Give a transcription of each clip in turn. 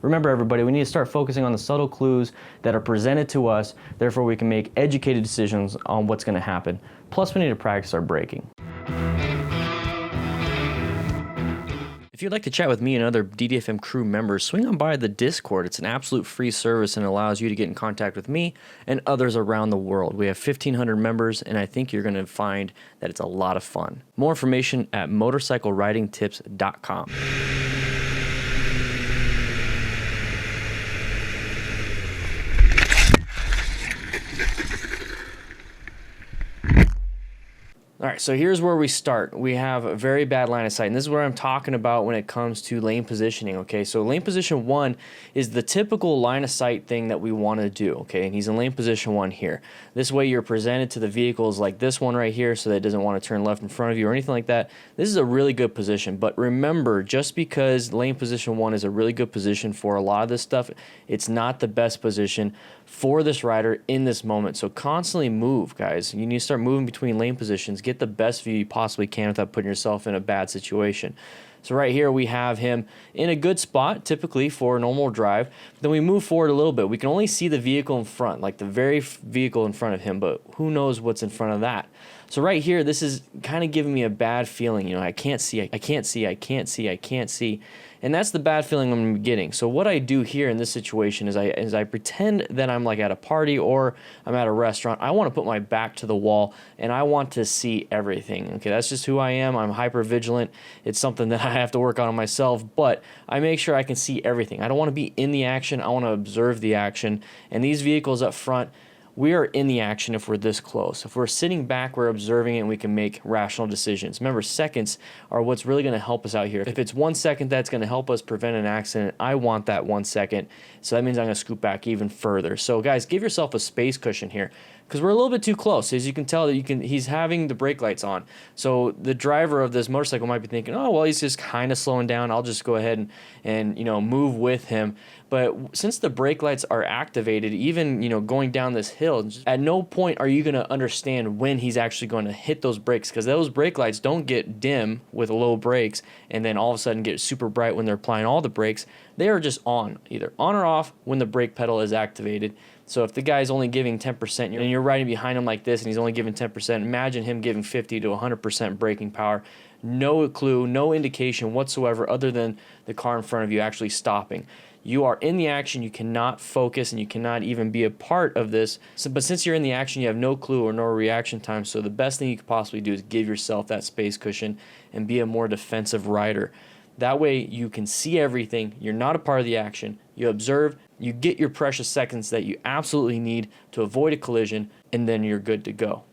Remember everybody, we need to start focusing on the subtle clues that are presented to us, therefore we can make educated decisions on what's going to happen. Plus we need to practice our braking. If you'd like to chat with me and other DDFM crew members, swing on by the Discord. It's an absolute free service and allows you to get in contact with me and others around the world. We have 1,500 members, and I think you're going to find that it's a lot of fun. More information at motorcycleridingtips.com. All right, so here's where we start. We have a very bad line of sight, and this is what I'm talking about when it comes to lane positioning, okay? So lane position 1 is the typical line of sight thing that we want to do, okay? And he's in lane position 1 here. This way you're presented to the vehicles like this one right here so that it doesn't want to turn left in front of you or anything like that. This is a really good position, but remember, just because lane position 1 is a really good position for a lot of this stuff, it's not the best position for this rider in this moment. So constantly move, guys. You need to start moving between lane positions. Get the best view you possibly can without putting yourself in a bad situation. So right here we have him in a good spot, typically for a normal drive. Then we move forward a little bit. We can only see the vehicle in front, like the very vehicle in front of him, but who knows what's in front of that. So right here, this is kind of giving me a bad feeling. You know, I can't see, I can't see, I can't see, I can't see. And that's the bad feeling I'm getting. So what I do here in this situation is I pretend that I'm like at a party or I'm at a restaurant. I want to put my back to the wall and I want to see everything. Okay, that's just who I am. I'm hyper vigilant. It's something that I have to work on myself, but I make sure I can see everything. I don't want to be in the action. I want to observe the action. And these vehicles up front, we are in the action if we're this close. If we're sitting back, we're observing it and we can make rational decisions. Remember, seconds are what's really going to help us out here. If it's 1 second that's going to help us prevent an accident, I want that 1 second. So that means I'm going to scoot back even further. So guys, give yourself a space cushion here because we're a little bit too close. As you can tell, he's having the brake lights on. So the driver of this motorcycle might be thinking, oh, well, he's just kind of slowing down. I'll just go ahead and you know, move with him. But since the brake lights are activated, even, you know, going down this hill, at no point are you going to understand when he's actually going to hit those brakes, because those brake lights don't get dim with low brakes and then all of a sudden get super bright when they're applying all the brakes. They are just on, either on or off when the brake pedal is activated. So if the guy's only giving 10% and you're riding behind him like this and he's only giving 10%, imagine him giving 50 to 100% braking power. No clue, no indication whatsoever other than the car in front of you actually stopping. You are in the action, you cannot focus, and you cannot even be a part of this. But since you're in the action, you have no clue or no reaction time, so the best thing you could possibly do is give yourself that space cushion and be a more defensive rider. That way you can see everything, you're not a part of the action, you observe, you get your precious seconds that you absolutely need to avoid a collision, and then you're good to go.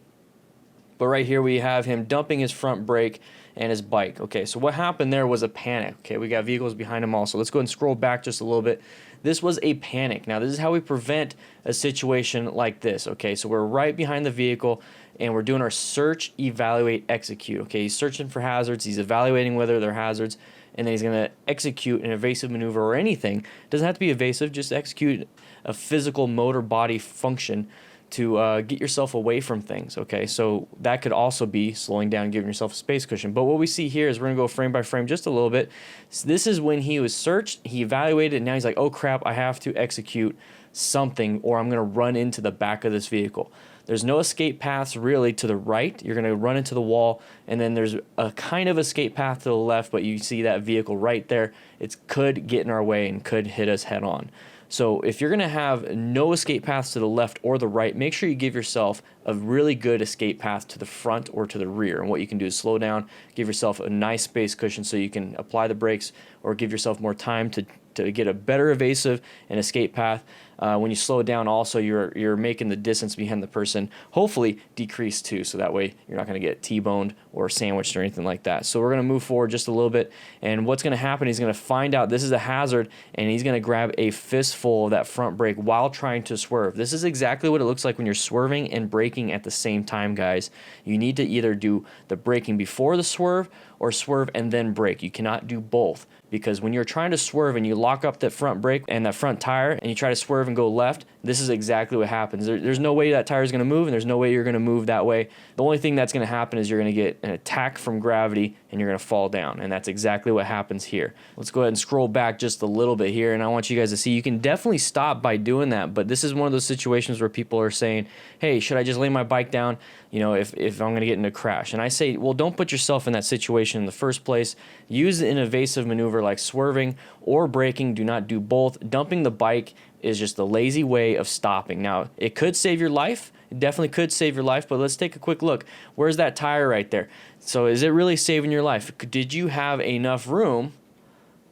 But right here we have him dumping his front brake and his bike. Okay, so what happened there was a panic. Okay, we got vehicles behind him also. Let's go ahead and scroll back just a little bit. This was a panic. Now, this is how we prevent a situation like this. Okay, so we're right behind the vehicle and we're doing our search, evaluate, execute. Okay, he's searching for hazards. He's evaluating whether they're hazards, and then he's going to execute an evasive maneuver or anything. It doesn't have to be evasive, just execute a physical motor body function to get yourself away from things, okay? So that could also be slowing down, giving yourself a space cushion. But what we see here is we're gonna go frame by frame just a little bit. So this is when he was searched, he evaluated, and now he's like, oh crap, I have to execute something or I'm gonna run into the back of this vehicle. There's no escape paths really to the right. You're gonna run into the wall, and then there's a kind of escape path to the left, but you see that vehicle right there. It could get in our way and could hit us head on. So if you're going to have no escape paths to the left or the right, make sure you give yourself a really good escape path to the front or to the rear. And what you can do is slow down, give yourself a nice space cushion so you can apply the brakes or give yourself more time to get a better evasive and escape path. When you slow down also, you're making the distance behind the person hopefully decrease too, so that way you're not going to get T-boned or sandwiched or anything like that. So we're going to move forward just a little bit, and what's going to happen, he's going to find out this is a hazard, and he's going to grab a fistful of that front brake while trying to swerve. This is exactly what it looks like when you're swerving and braking at the same time, guys. You need to either do the braking before the swerve or swerve and then brake. You cannot do both, because when you're trying to swerve and you lock up that front brake and that front tire and you try to swerve and go left, this is exactly what happens. There's no way that tire is going to move, and there's no way you're going to move that way. The only thing that's going to happen is you're going to get an attack from gravity, and you're going to fall down, and that's exactly what happens here. Let's go ahead and scroll back just a little bit here, and I want you guys to see you can definitely stop by doing that, but this is one of those situations where people are saying, hey, should I just lay my bike down, you know, if I'm going to get in a crash? And I say, well, don't put yourself in that situation in the first place. Use an evasive maneuver like swerving or braking. Do not do both. Dumping the bike is just a lazy way of stopping. Now, it could save your life. It definitely could save your life, but let's take a quick look. Where's that tire right there? So is it really saving your life? Did you have enough room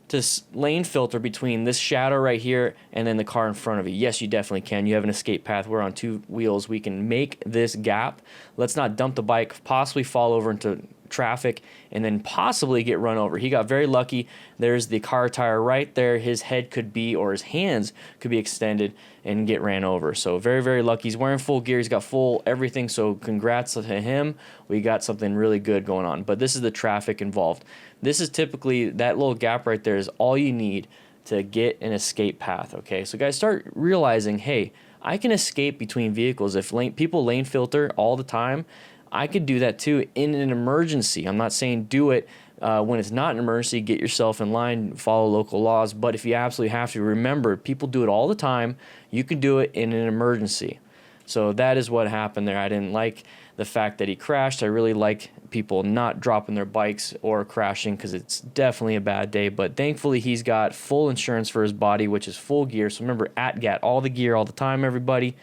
to lane filter between this shadow right here and then the car in front of you? Yes, you definitely can. You have an escape path. We're on two wheels. We can make this gap. Let's not dump the bike, possibly fall over into traffic, and then possibly get run over. He got very lucky. There's the car tire right there. His head could be, or his hands could be extended and get ran over. So very, very lucky. He's wearing full gear. He's got full everything. So congrats to him. We got something really good going on. But this is the traffic involved. This is typically, that little gap right there is all you need to get an escape path. Okay, so guys, start realizing, hey, I can escape between vehicles. If people lane filter all the time, I could do that too in an emergency. I'm not saying do it when it's not an emergency. Get yourself in line, follow local laws. But if you absolutely have to, remember, people do it all the time. You can do it in an emergency. So that is what happened there. I didn't like the fact that he crashed. I really like people not dropping their bikes or crashing because it's definitely a bad day. But thankfully, he's got full insurance for his body, which is full gear. So remember, ATGAT, all the gear all the time, everybody.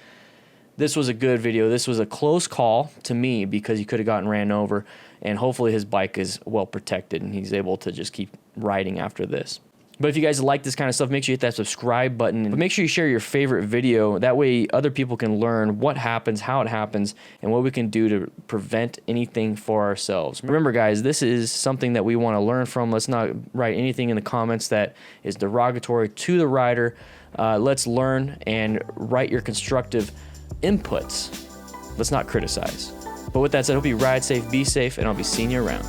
This was a good video. This was a close call to me because he could have gotten ran over, and hopefully his bike is well protected and he's able to just keep riding after this. But if you guys like this kind of stuff, make sure you hit that subscribe button. But make sure you share your favorite video. That way other people can learn what happens, how it happens, and what we can do to prevent anything for ourselves. Remember, guys, this is something that we want to learn from. Let's not write anything in the comments that is derogatory to the rider. Let's learn and write your constructive inputs. Let's not criticize. But with that said, I hope you ride safe, be safe, and I'll be seeing you around.